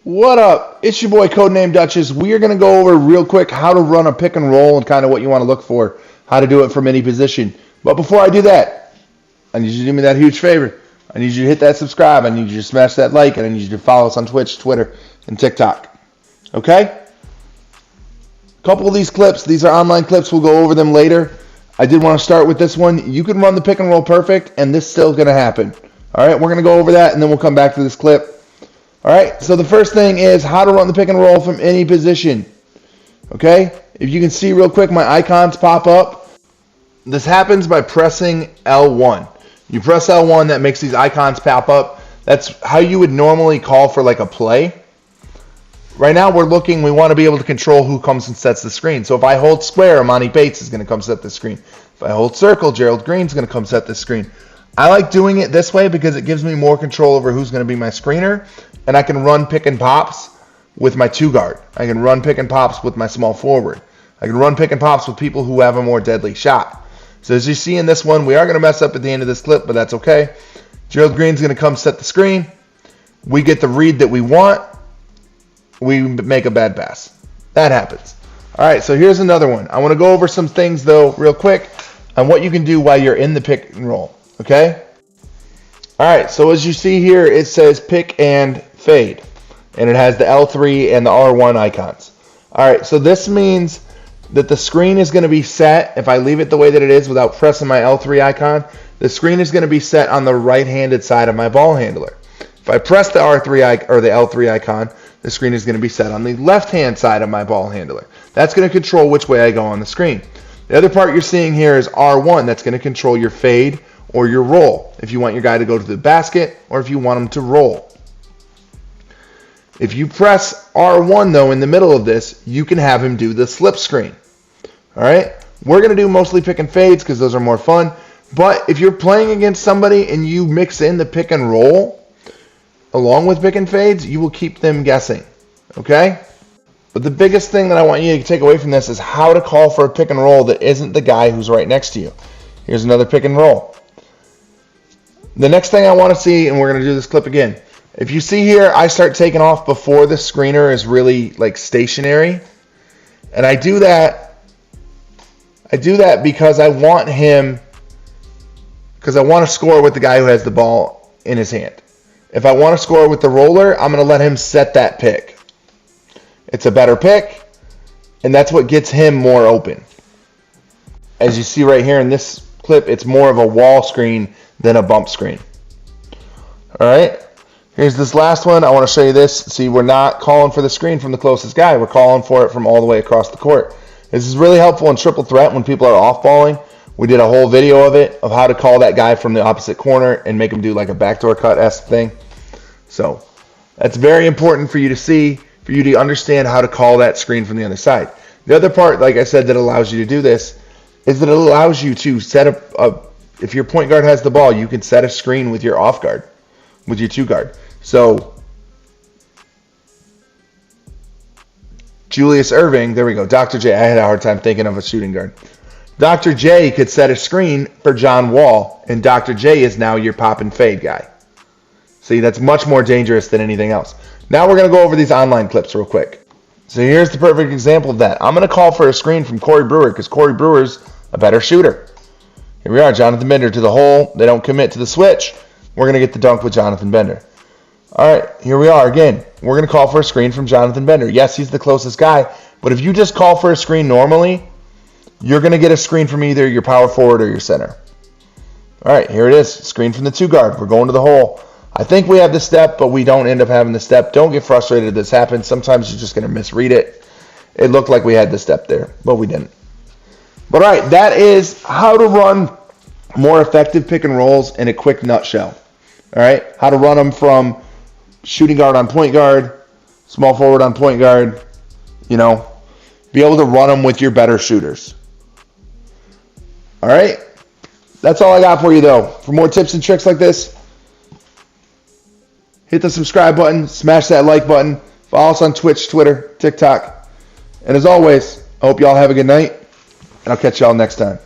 What up? It's your boy Codename Duchess. We are going to go over real quick how to run a pick and roll and kind of what you want to look for, how to do it from any position. But before I do that, I need you to do me that huge favor. I need you to hit that subscribe. I need you to smash that like, and I need you to follow us on Twitch, Twitter, and TikTok. Okay? A couple of these clips, these are online clips. We'll go over them later. I did want to start with this one. You can run the pick and roll perfect, and this is still going to happen. All right, we're going to go over that, and then we'll come back to this clip. All right, so the first thing is how to run the pick and roll from any position. Okay, if you can see real quick, my icons pop up. This happens by pressing L1. You press L1, that makes these icons pop up. That's how you would normally call for like a play. Right now we're looking, we want to be able to control who comes and sets the screen. So if I hold square, Amani Bates is going to come set the screen. If I hold circle, Gerald Green's going to come set the screen. I like doing it this way because it gives me more control over who's going to be my screener. And I can run pick and pops with my two guard. I can run pick and pops with my small forward. I can run pick and pops with people who have a more deadly shot. So as you see in this one, we are going to mess up at the end of this clip, but that's okay. Gerald Green's going to come set the screen. We get the read that we want. We make a bad pass. That happens. All right, so here's another one. I want to go over some things, though, real quick on what you can do while you're in the pick and roll, okay? All right, so as you see here, it says pick and fade, and it has the L3 and the R1 icons. All right, so this means that the screen is going to be set. If I leave it the way that it is without pressing my L3 icon, the screen is going to be set on the right-handed side of my ball handler. If I press the R3 or the L3 icon, the screen is going to be set on the left-hand side of my ball handler. That's going to control which way I go on the screen. The other part you're seeing here is R1. That's going to control your fade or your roll, if you want your guy to go to the basket or if you want him to roll. If you press R1, though, in the middle of this, you can have him do the slip screen. All right? We're going to do mostly pick and fades because those are more fun. But if you're playing against somebody and you mix in the pick and roll along with pick and fades, you will keep them guessing. Okay? But the biggest thing that I want you to take away from this is how to call for a pick and roll that isn't the guy who's right next to you. Here's another pick and roll. The next thing I want to see, and we're going to do this clip again. If you see here, I start taking off before the screener is really like stationary. And I do that because I want to score with the guy who has the ball in his hand. If I want to score with the roller, I'm going to let him set that pick. It's a better pick, and that's what gets him more open. As you see right here in this clip, it's more of a wall screen than a bump screen. All right, here's this last one. I want to show you this. See, we're not calling for the screen from the closest guy. We're calling for it from all the way across the court. This is really helpful in triple threat when people are off-balling. We did a whole video of it, of how to call that guy from the opposite corner and make him do like a backdoor cut-esque thing. So that's very important for you to see, for you to understand how to call that screen from the other side. The other part, like I said, that allows you to do this is that it allows you to set up if your point guard has the ball, you can set a screen with your off guard, with your two guard. So Julius Erving, there we go, Dr. J. I had a hard time thinking of a shooting guard. Dr. J could set a screen for John Wall, and Dr. J is now your pop and fade guy. See, that's much more dangerous than anything else. Now we're going to go over these online clips real quick. So here's the perfect example of that. I'm going to call for a screen from Corey Brewer because Corey Brewer's a better shooter. Here we are, Jonathan Bender to the hole. They don't commit to the switch. We're going to get the dunk with Jonathan Bender. All right, here we are again. We're going to call for a screen from Jonathan Bender. Yes, he's the closest guy, but if you just call for a screen normally, you're going to get a screen from either your power forward or your center. All right, here it is, screen from the two guard. We're going to the hole. I think we have the step, but we don't end up having the step. Don't get frustrated if this happens. Sometimes you're just going to misread it. It looked like we had the step there, but we didn't. But all right, that is how to run more effective pick and rolls in a quick nutshell. All right, how to run them from shooting guard on point guard, small forward on point guard, be able to run them with your better shooters. All right, that's all I got for you, though. For more tips and tricks like this, hit the subscribe button, smash that like button, follow us on Twitch, Twitter, TikTok. And as always, I hope y'all have a good night, and I'll catch y'all next time.